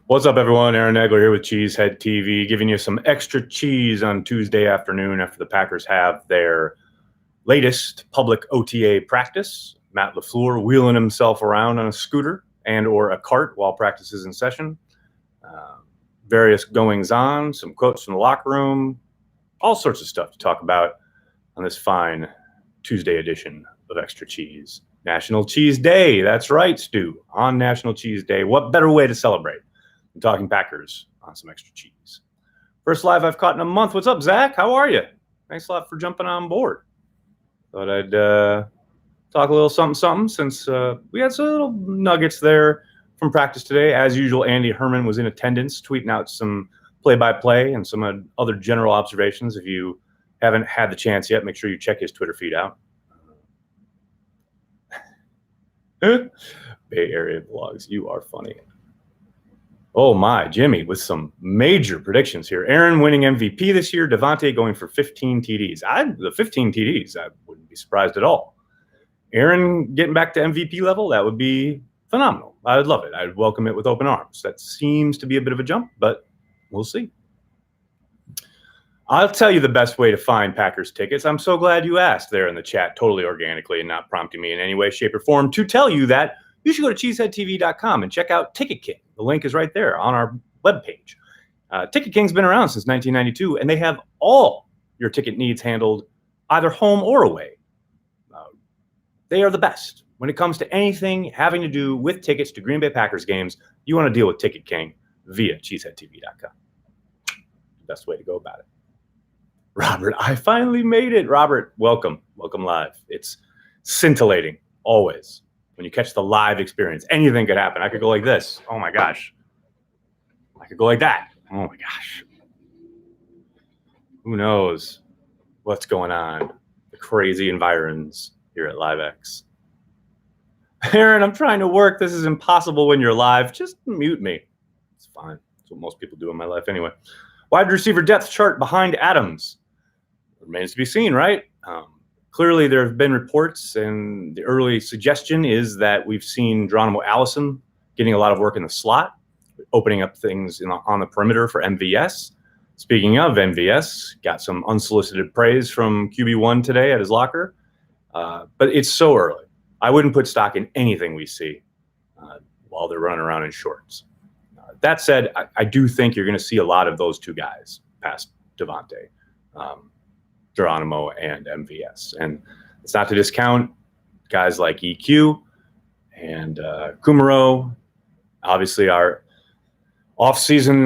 What's up, everyone? Aaron Nagler here with Cheesehead TV, giving you some extra cheese on Tuesday afternoon after the Packers have their latest public OTA practice. Matt LaFleur wheeling himself around on a scooter and or a cart while practice is in session. Various goings-on, some quotes from the locker room, all sorts of stuff to talk about on this fine Tuesday edition of Extra Cheese. National Cheese Day. That's right, Stu. On National Cheese Day. What better way to celebrate than talking Packers on some extra cheese? First live I've caught in a month. What's up, Zach? How are you? Thanks a lot for jumping on board. Thought I'd talk a little something since we had some little nuggets there from practice today. As usual, Andy Herman was in attendance, tweeting out some play-by-play and some other general observations. If you haven't had the chance yet, make sure you check his Twitter feed out. Bay Area vlogs, you are funny. Oh my, Jimmy with some major predictions here. Aaron winning MVP this year. Devontae going for 15 TDs. The 15 TDs, I wouldn't be surprised at all. Aaron getting back to MVP level, that would be phenomenal. I would love it. I'd welcome it with open arms. That seems to be a bit of a jump, but we'll see. I'll tell you the best way to find Packers tickets. I'm so glad you asked there in the chat, totally organically and not prompting me in any way, shape, or form to tell you that you should go to cheeseheadtv.com and check out Ticket King. The link is right there on our webpage. Ticket King's been around since 1992, and they have all your ticket needs handled either home or away. They are the best. When it comes to anything having to do with tickets to Green Bay Packers games, you want to deal with Ticket King via cheeseheadtv.com. Best way to go about it. Robert, I finally made it. Robert, welcome. Welcome live. It's scintillating, always. When you catch the live experience, anything could happen. I could go like this. Oh, my gosh. I could go like that. Oh, my gosh. Who knows what's going on? The crazy environs here at LiveX. Aaron, I'm trying to work. This is impossible when you're live. Just mute me. It's fine. That's what most people do in my life anyway. Wide receiver depth chart behind Adams. Remains to be seen, right? Clearly, there have been reports, and the early suggestion is that we've seen Geronimo Allison getting a lot of work in the slot, opening up things on the perimeter for MVS. Speaking of MVS, got some unsolicited praise from QB1 today at his locker, but it's so early. I wouldn't put stock in anything we see while they're running around in shorts. That said, I do think you're going to see a lot of those two guys past Devontae. Geronimo and MVS. And it's not to discount guys like EQ and Kumaro, obviously our off-season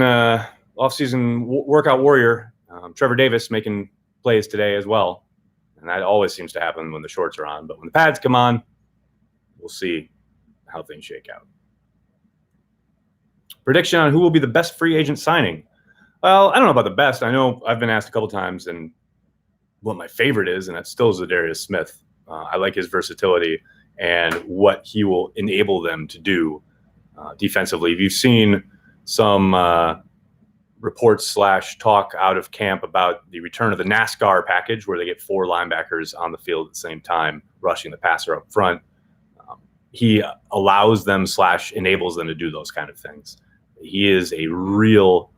workout warrior, Trevor Davis, making plays today as well. And that always seems to happen when the shorts are on. But when the pads come on, we'll see how things shake out. Prediction on who will be the best free agent signing. Well, I don't know about the best. I know I've been asked a couple times, and what my favorite is, and that still is Zadarius Smith. I like his versatility and what he will enable them to do defensively. You've seen some reports / talk out of camp about the return of the NASCAR package, where they get 4 linebackers on the field at the same time, rushing the passer up front. He allows them / enables them to do those kind of things. He is a real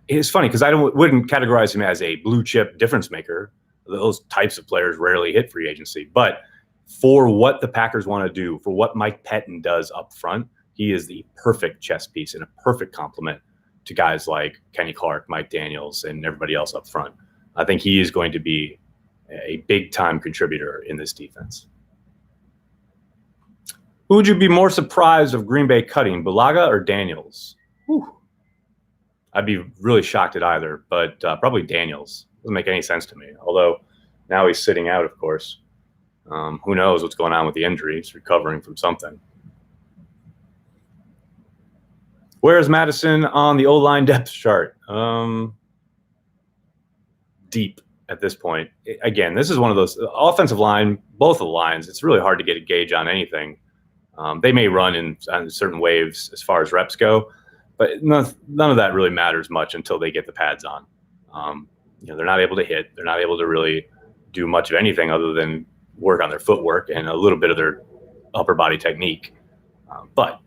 it's funny because I wouldn't categorize him as a blue chip difference maker. Those types of players rarely hit free agency. But for what the Packers want to do, for what Mike Pettin does up front, he is the perfect chess piece and a perfect complement to guys like Kenny Clark, Mike Daniels, and everybody else up front. I think he is going to be a big-time contributor in this defense. Who would you be more surprised of Green Bay cutting, Bulaga or Daniels? Whew. I'd be really shocked at either, but probably Daniels. Doesn't make any sense to me. Although now he's sitting out, of course. Who knows what's going on with the injury? He's recovering from something. Where is Madison on the O-line depth chart? Deep at this point. Again, this is one of those offensive line, both of the lines. It's really hard to get a gauge on anything. They may run on certain waves as far as reps go, but none of that really matters much until they get the pads on. They're not able to hit. They're not able to really do much of anything other than work on their footwork and a little bit of their upper body technique. But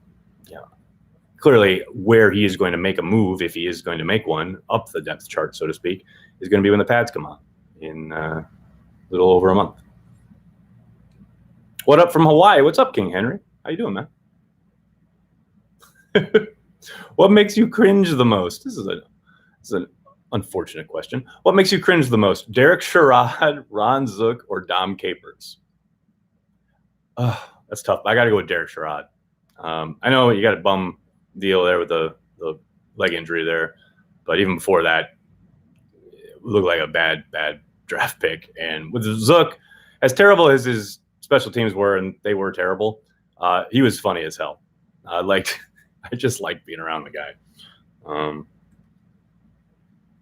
clearly where he is going to make a move, if he is going to make one, up the depth chart, so to speak, is going to be when the pads come on in a little over a month. What up from Hawaii? What's up, King Henry? How you doing, man? What makes you cringe the most? This is an unfortunate question. What makes you cringe the most? Derek Sherrod, Ron Zook, or Dom Capers? That's tough. I got to go with Derek Sherrod. I know you got a bum deal there with the leg injury there, but even before that, it looked like a bad draft pick. And with Zook, as terrible as his special teams were, and they were terrible, he was funny as hell. I just liked being around the guy.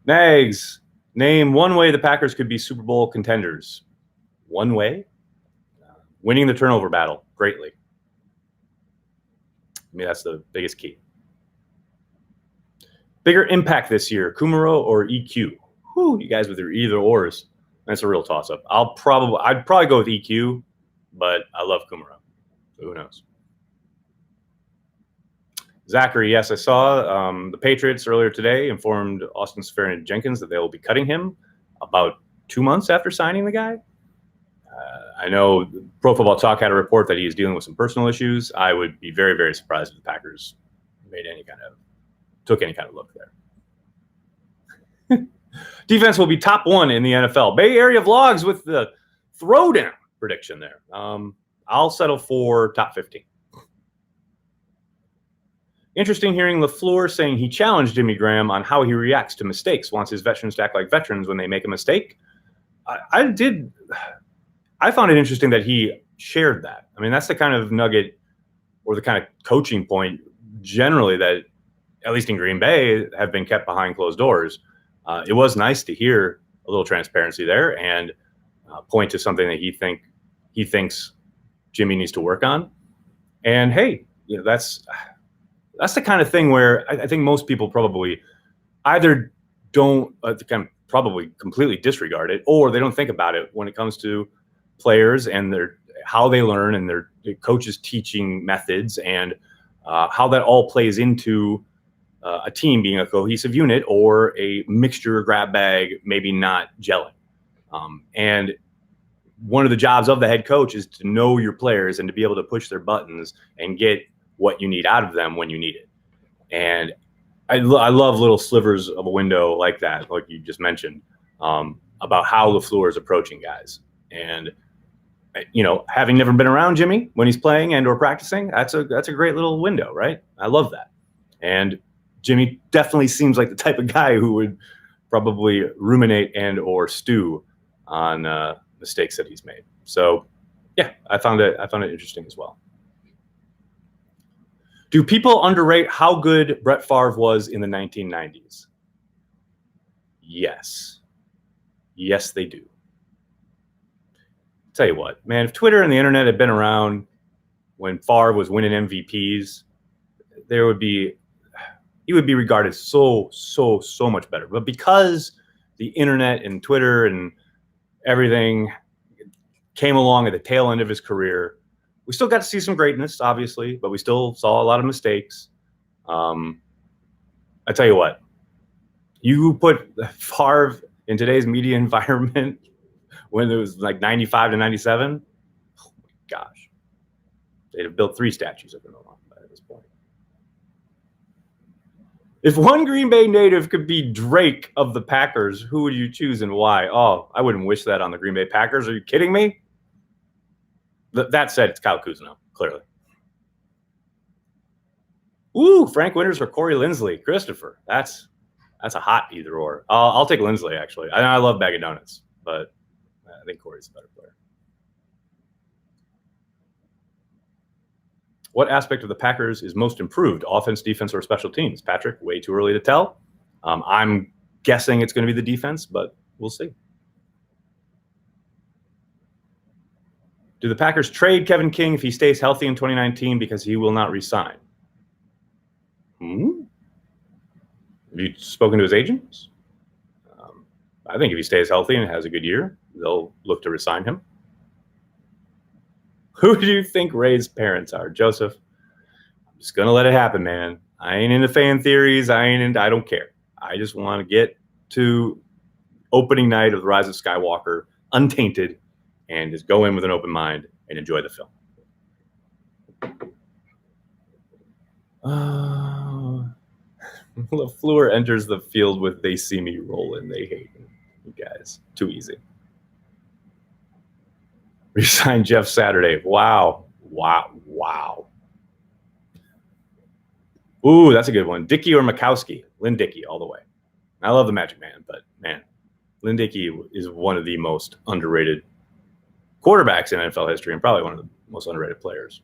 Nags, name one way the Packers could be Super Bowl contenders. One way? Winning the turnover battle greatly. I mean, that's the biggest key. Bigger impact this year, Kumaro or EQ? Whew, you guys with your either ors. That's a real toss-up. I'd probably go with EQ, but I love Kumaro. So who knows? Zachary, yes, I saw the Patriots earlier today informed Austin Seferian-Jenkins that they will be cutting him about 2 months after signing the guy. I know Pro Football Talk had a report that he is dealing with some personal issues. I would be very, very surprised if the Packers took any kind of look there. Defense will be top 1 in the NFL. Bay Area Vlogs with the throwdown prediction there. I'll settle for top 15. Interesting hearing LaFleur saying he challenged Jimmy Graham on how he reacts to mistakes, wants his veterans to act like veterans when they make a mistake. I found it interesting that he shared that. I mean, that's the kind of nugget or the kind of coaching point generally that, at least in Green Bay, have been kept behind closed doors. It was nice to hear a little transparency there and point to something that he thinks Jimmy needs to work on. And hey, that's the kind of thing where I think most people probably either don't probably completely disregard it, or they don't think about it when it comes to players and how they learn and their coaches' teaching methods and how that all plays into a team being a cohesive unit or a mixture grab bag, maybe not gelling. And one of the jobs of the head coach is to know your players and to be able to push their buttons and get what you need out of them when you need it. And I love little slivers of a window like that, like you just mentioned, about how LaFleur is approaching guys. And having never been around Jimmy when he's playing and or practicing, that's a great little window, right? I love that. And Jimmy definitely seems like the type of guy who would probably ruminate and or stew on mistakes that he's made. So yeah, I found it interesting as well. Do people underrate how good Brett Favre was in the 1990s? Yes. Yes, they do. Tell you what, man, if Twitter and the internet had been around when Favre was winning MVPs, he would be regarded so much better. But because the internet and Twitter and everything came along at the tail end of his career, we still got to see some greatness, obviously, but we still saw a lot of mistakes. I tell you what, you put Favre in today's media environment when it was like 95 to 97, oh my gosh, they'd have built 3 statues of him at this point. If one Green Bay native could be Drake of the Packers, who would you choose and why? Oh, I wouldn't wish that on the Green Bay Packers. Are you kidding me? That said, it's Kyle Kuzma, clearly. Ooh, Frank Winters or Corey Linsley. Christopher, that's a hot either or. I'll take Linsley, actually. I love Bag of Donuts, but I think Corey's a better player. What aspect of the Packers is most improved, offense, defense, or special teams? Patrick, way too early to tell. I'm guessing it's going to be the defense, but we'll see. Do the Packers trade Kevin King if he stays healthy in 2019 because he will not resign? Have you spoken to his agents? I think if he stays healthy and has a good year, they'll look to resign him. Who do you think Ray's parents are? Joseph, I'm just going to let it happen, man. I ain't into fan theories. I don't care. I just want to get to opening night of The Rise of Skywalker untainted and just go in with an open mind and enjoy the film. LaFleur enters the field with "They see me rolling, they hate me." You guys, too easy. Resign Jeff Saturday. Wow. Ooh, that's a good one. Dickey or Mikowski? Lynn Dickey all the way. I love the Magic Man, but man, Lynn Dickey is one of the most underrated quarterbacks in NFL history and probably one of the most underrated players.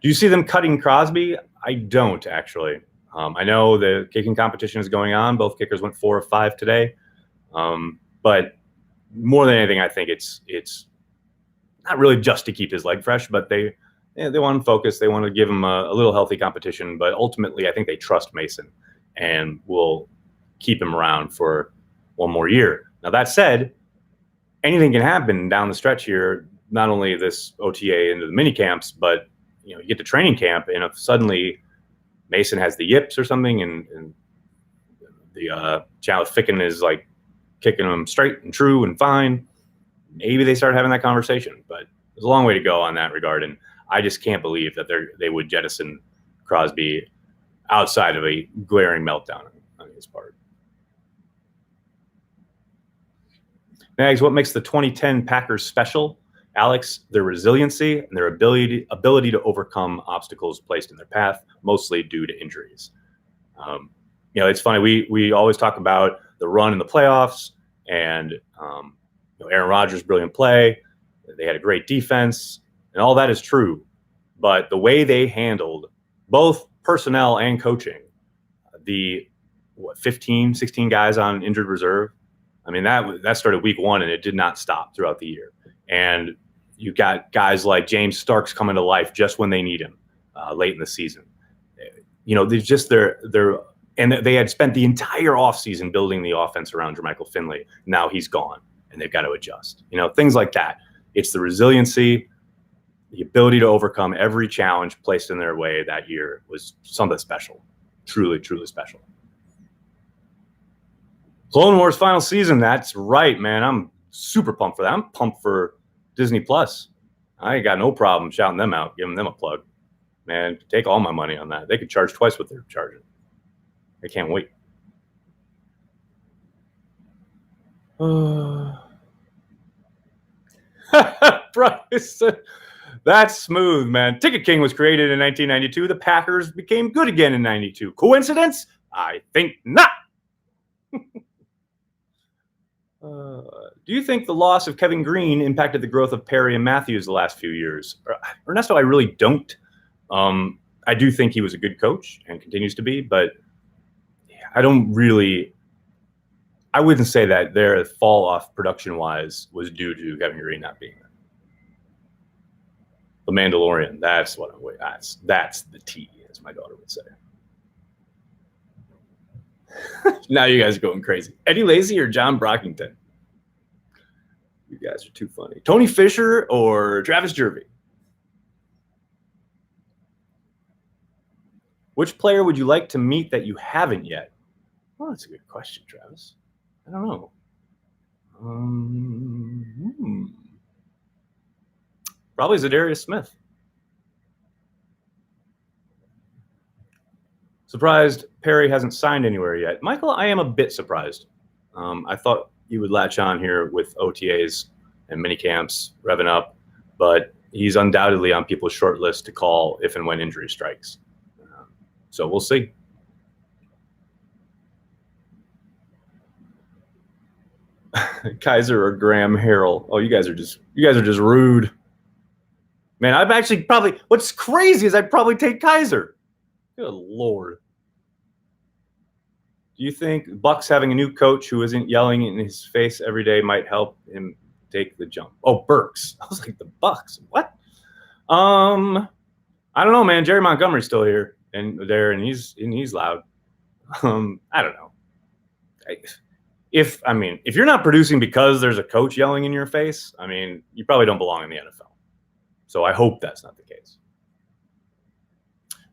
Do you see them cutting Crosby? I don't, actually. I know the kicking competition is going on. Both kickers went 4 of 5 today. But more than anything, I think it's not really just to keep his leg fresh, but they want him focused. They want to give him a little healthy competition. But ultimately, I think they trust Mason and will keep him around for one more year. Now, that said, anything can happen down the stretch here, not only this OTA into the mini camps, but you get to training camp, and if suddenly Mason has the yips or something, and the Charles Ficken is like kicking him straight and true and fine, maybe they start having that conversation. But there's a long way to go on that regard, and I just can't believe that they would jettison Crosby outside of a glaring meltdown on his part. Nags, what makes the 2010 Packers special? Alex, their resiliency and their ability to overcome obstacles placed in their path, mostly due to injuries. It's funny. We always talk about the run in the playoffs and Aaron Rodgers' brilliant play. They had a great defense, and all that is true. But the way they handled both personnel and coaching, the 15, 16 guys on injured reserve, I mean, that started week 1, and it did not stop throughout the year. And you got guys like James Starks coming to life just when they need him late in the season. They're just and they had spent the entire offseason building the offense around Jermichael Finley. Now he's gone, and they've got to adjust. Things like that. It's the resiliency, the ability to overcome every challenge placed in their way that year was something special. Truly, truly special. Clone Wars final season. That's right, man. I'm super pumped for that. I'm pumped for Disney Plus. I ain't got no problem shouting them out, giving them a plug. Man, take all my money on that. They could charge twice what they're charging. I can't wait. Bryce, that's smooth, man. Ticket King was created in 1992. The Packers became good again in 92. Coincidence? I think not. Do you think the loss of Kevin Green impacted the growth of Perry and Matthews the last few years? Ernesto, I really don't. I do think he was a good coach and continues to be, but I wouldn't say that their fall off production-wise was due to Kevin Green not being there. The Mandalorian, that's what I'm waiting. That's the T, as my daughter would say. Now you guys are going crazy. Eddie Lacy or John Brockington? You guys are too funny. Tony Fisher or Travis Jervey? Which player would you like to meet that you haven't yet? Well, that's a good question, Travis. I don't know. Probably Zadarius Smith. Surprised Perry hasn't signed anywhere yet. Michael, I am a bit surprised. I thought you would latch on here with OTAs and minicamps revving up, but he's undoubtedly on people's short list to call if and when injury strikes. So we'll see. Kaiser or Graham Harrell? Oh, you guys are just rude. Man, I've actually what's crazy is I'd probably take Kaiser. Good Lord. Do you think Bucks having a new coach who isn't yelling in his face every day might help him take the jump? Oh, Burks. I was like, the Bucks. What? I don't know, man. Jerry Montgomery's still here and he's loud. I don't know. If you're not producing because there's a coach yelling in your face, you probably don't belong in the NFL. So I hope that's not the case.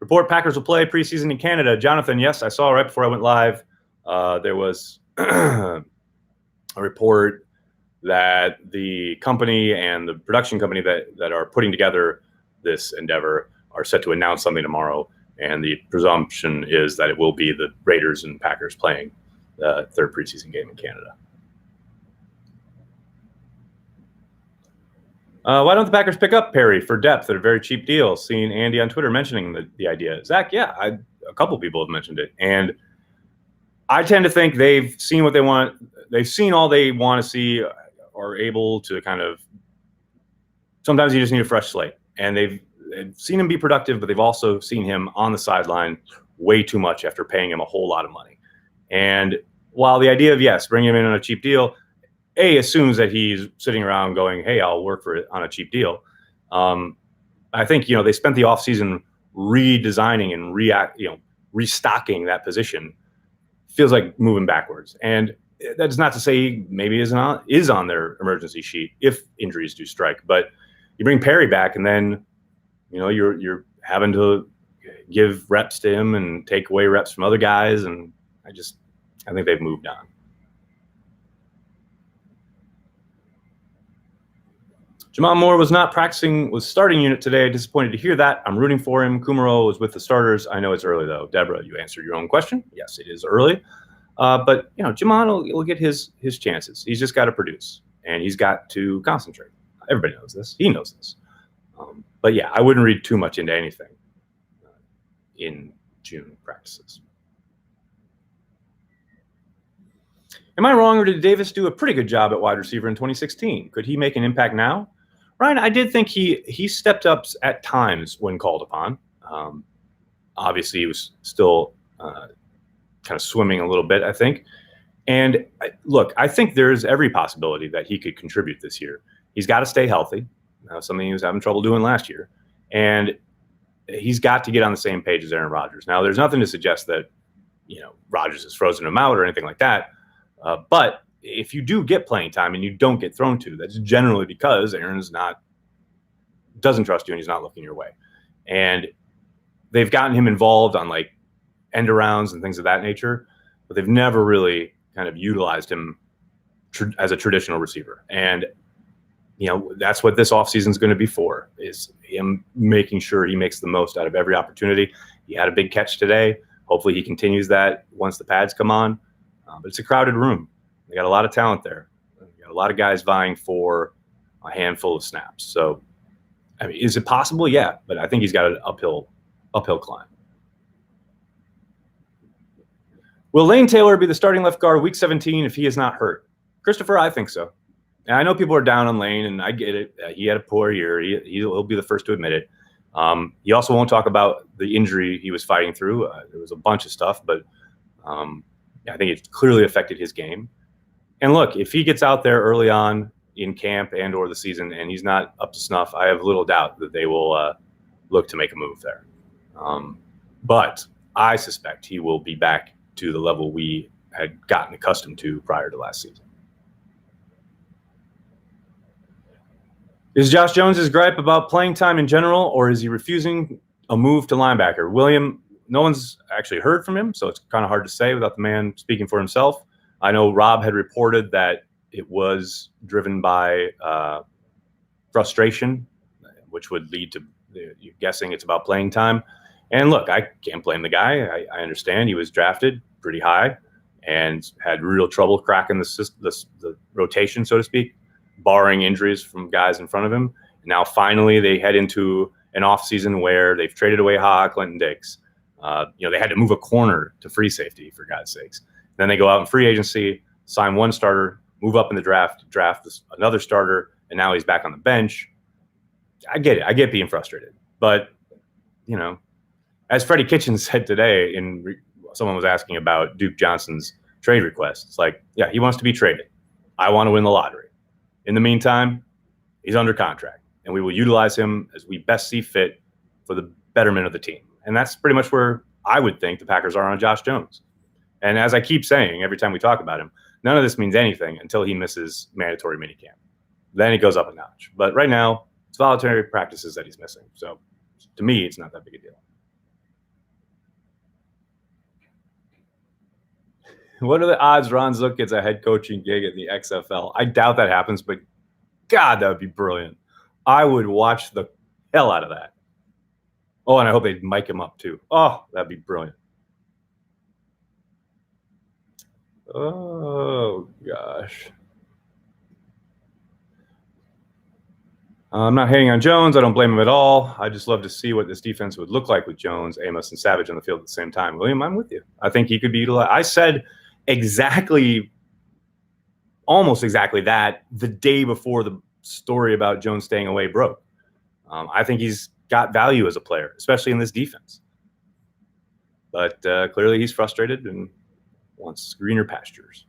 Report Packers will play preseason in Canada. Jonathan, yes, I saw right before I went live. There was a report that the company and the production company that are putting together this endeavor are set to announce something tomorrow. And the presumption is that it will be the Raiders and Packers playing the third preseason game in Canada. Why don't the Packers pick up Perry for depth at a very cheap deal? Seeing Andy on Twitter mentioning the idea. Zach, yeah, a couple people have mentioned it. And I tend to think they've seen what they want. They've seen all they want to see, are able to kind of – sometimes you just need a fresh slate. And they've seen him be productive, but they've also seen him on the sideline way too much after paying him a whole lot of money. And while the idea of, yes, bringing him in on a cheap deal, assumes that he's sitting around going, hey, I'll work for it on a cheap deal. I think, they spent the offseason redesigning and restocking that position. Feels like moving backwards. And that's not to say maybe is on their emergency sheet if injuries do strike. But you bring Perry back, and then you're having to give reps to him and take away reps from other guys, and I think they've moved on. Jamal Moore was not practicing with starting unit today. Disappointed to hear that. I'm rooting for him. Kumaro was with the starters. I know it's early though. Deborah, you answered your own question. Yes, it is early. But Jamal will get his chances. He's just got to produce, and he's got to concentrate. Everybody knows this. He knows this. But yeah, I wouldn't read too much into anything in June practices. Am I wrong, or did Davis do a pretty good job at wide receiver in 2016? Could he make an impact now? Ryan, I did think he stepped up at times when called upon. Obviously, he was still kind of swimming a little bit, I think. And look, I think there's every possibility that he could contribute this year. He's got to stay healthy, something he was having trouble doing last year. And he's got to get on the same page as Aaron Rodgers. Now, there's nothing to suggest that, Rodgers has frozen him out or anything like that. But if you do get playing time and you don't get thrown to, that's generally because Aaron's doesn't trust you and he's not looking your way. And they've gotten him involved on like end arounds and things of that nature, but they've never really kind of utilized him as a traditional receiver. And, that's what this offseason is going to be for, is him making sure he makes the most out of every opportunity. He had a big catch today. Hopefully he continues that once the pads come on. But it's a crowded room. They got a lot of talent there. They got a lot of guys vying for a handful of snaps. So, is it possible? Yeah, but I think he's got an uphill climb. Will Lane Taylor be the starting left guard week 17 if he is not hurt? Christopher, I think so. And I know people are down on Lane, and I get it. He had a poor year. He'll be the first to admit it. He also won't talk about the injury he was fighting through. There was a bunch of stuff, but I think it clearly affected his game. And look, if he gets out there early on in camp and or the season and he's not up to snuff, I have little doubt that they will look to make a move there. But I suspect he will be back to the level we had gotten accustomed to prior to last season. Is Josh Jones' gripe about playing time in general, or is he refusing a move to linebacker? William, no one's actually heard from him, so it's kind of hard to say without the man speaking for himself. I know Rob had reported that it was driven by frustration, which would lead to you guessing it's about playing time. And look, I can't blame the guy. I understand he was drafted pretty high and had real trouble cracking the rotation, so to speak, barring injuries from guys in front of him. Now, finally, they head into an offseason where they've traded away Clinton Diggs. They had to move a corner to free safety, for God's sakes. Then they go out in free agency, sign one starter, move up in the draft another starter, and now he's back on the bench. I get it. I get being frustrated. But, as Freddie Kitchens said today, someone was asking about Duke Johnson's trade request. It's like, yeah, he wants to be traded. I want to win the lottery. In the meantime, he's under contract, and we will utilize him as we best see fit for the betterment of the team. And that's pretty much where I would think the Packers are on Josh Jones. And as I keep saying every time we talk about him, none of this means anything until he misses mandatory minicamp. Then it goes up a notch. But right now, it's voluntary practices that he's missing. So to me, it's not that big a deal. What are the odds Ron Zook gets a head coaching gig in the XFL? I doubt that happens, but God, that would be brilliant. I would watch the hell out of that. Oh, and I hope they mic him up too. Oh, that'd be brilliant. Oh, gosh. I'm not hating on Jones. I don't blame him at all. I just love to see what this defense would look like with Jones, Amos, and Savage on the field at the same time. William, I'm with you. I think he could be utilized. I said almost exactly that the day before the story about Jones staying away broke. I think he's got value as a player, especially in this defense. But clearly he's frustrated and wants greener pastures.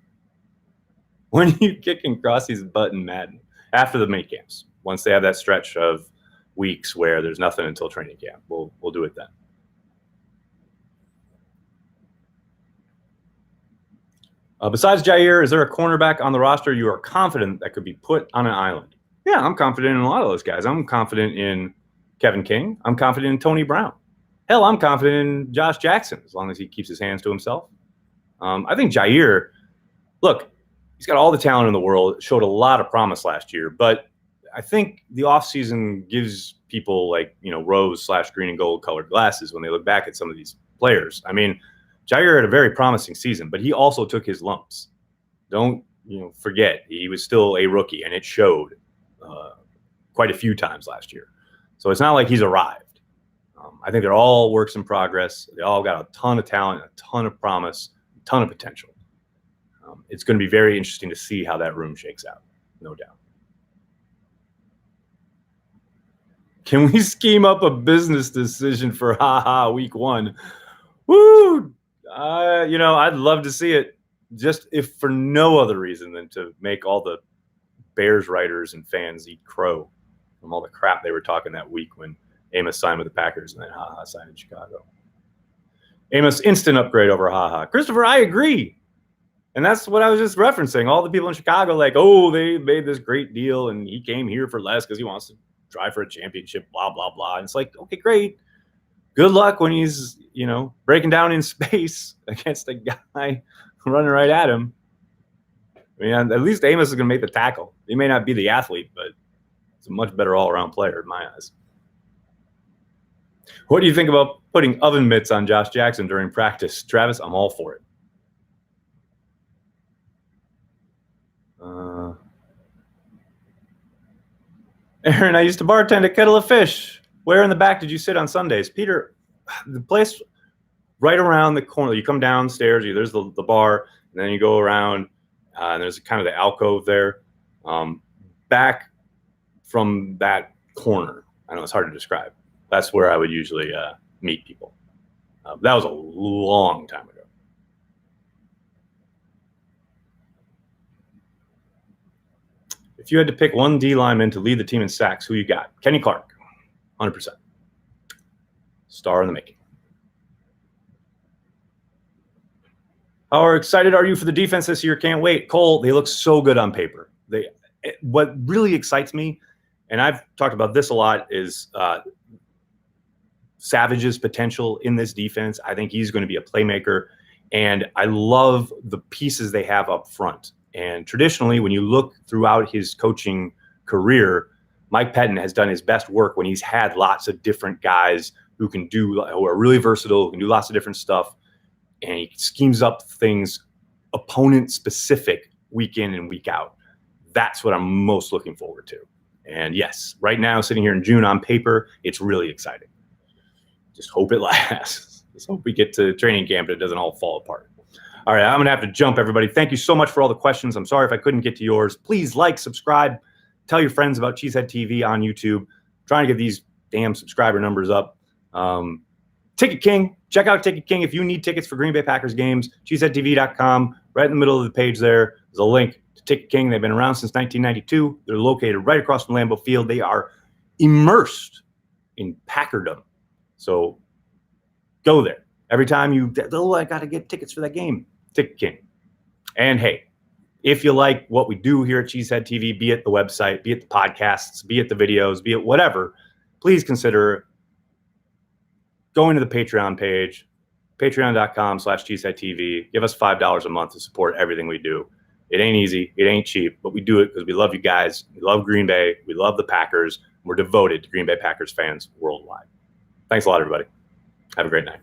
When are you kicking Crossie's butt in Madden? After the mini camps. Once they have that stretch of weeks where there's nothing until training camp, we'll do it then. Besides Jair, is there a cornerback on the roster you are confident that could be put on an island? Yeah, I'm confident in a lot of those guys. I'm confident in Kevin King. I'm confident in Tony Brown. Hell, I'm confident in Josh Jackson as long as he keeps his hands to himself. I think Jair, look, he's got all the talent in the world, showed a lot of promise last year, but I think the offseason gives people like, rose/green and gold colored glasses when they look back at some of these players. I mean, Jair had a very promising season, but he also took his lumps. Don't forget, he was still a rookie, and it showed quite a few times last year. So it's not like he's arrived. I think they're all works in progress. They all got a ton of talent, a ton of promise, a ton of potential. It's going to be very interesting to see how that room shakes out, no doubt. Can we scheme up a business decision for week 1? Woo! I'd love to see it, just if for no other reason than to make all the Bears writers and fans eat crow from all the crap they were talking that week when Amos signed with the Packers and then signed in Chicago. Amos, instant upgrade over Christopher, I agree. And that's what I was just referencing. All the people in Chicago, like, oh, they made this great deal and he came here for less because he wants to try for a championship, blah, blah, blah. And it's like, okay, great. Good luck when he's, breaking down in space against a guy running right at him. I mean, at least Amos is going to make the tackle. He may not be the athlete, but he's a much better all-around player in my eyes. What do you think about putting oven mitts on Josh Jackson during practice? Travis, I'm all for it. Aaron, I used to bartend at Kettle of Fish. Where in the back did you sit on Sundays? Peter, the place right around the corner. You come downstairs, there's the bar, and then you go around, and there's kind of the alcove there. Back from that corner, I know it's hard to describe. That's where I would usually meet people. That was a long time ago. If you had to pick one D lineman to lead the team in sacks, who you got? Kenny Clark, 100%. Star in the making. How excited are you for the defense this year? Can't wait. Cole, they look so good on paper. What really excites me, and I've talked about this a lot, is Savage's potential in this defense. I think he's going to be a playmaker, and I love the pieces they have up front. And traditionally, when you look throughout his coaching career, Mike Pettin has done his best work when he's had lots of different guys who are really versatile, who can do lots of different stuff. And he schemes up things opponent specific week in and week out. That's what I'm most looking forward to. And yes, right now, sitting here in June on paper, it's really exciting. Just hope it lasts. Just hope we get to training camp and it doesn't all fall apart. All right, I'm going to have to jump, everybody. Thank you so much for all the questions. I'm sorry if I couldn't get to yours. Please like, subscribe, tell your friends about Cheesehead TV on YouTube. I'm trying to get these damn subscriber numbers up. Ticket King, check out Ticket King if you need tickets for Green Bay Packers games. Cheeseheadtv.com. Right in the middle of the page there's a link to Ticket King. They've been around since 1992. They're located right across from Lambeau Field. They are immersed in Packerdom. So go there. Every time I got to get tickets for that game. Ticket King. And hey, if you like what we do here at Cheesehead TV, be it the website, be it the podcasts, be it the videos, be it whatever, please consider going to the Patreon page, Patreon.com/GSideTV. Give us $5 a month to support everything we do. It ain't easy. It ain't cheap, but we do it because we love you guys. We love Green Bay. We love the Packers. We're devoted to Green Bay Packers fans worldwide. Thanks a lot, everybody. Have a great night.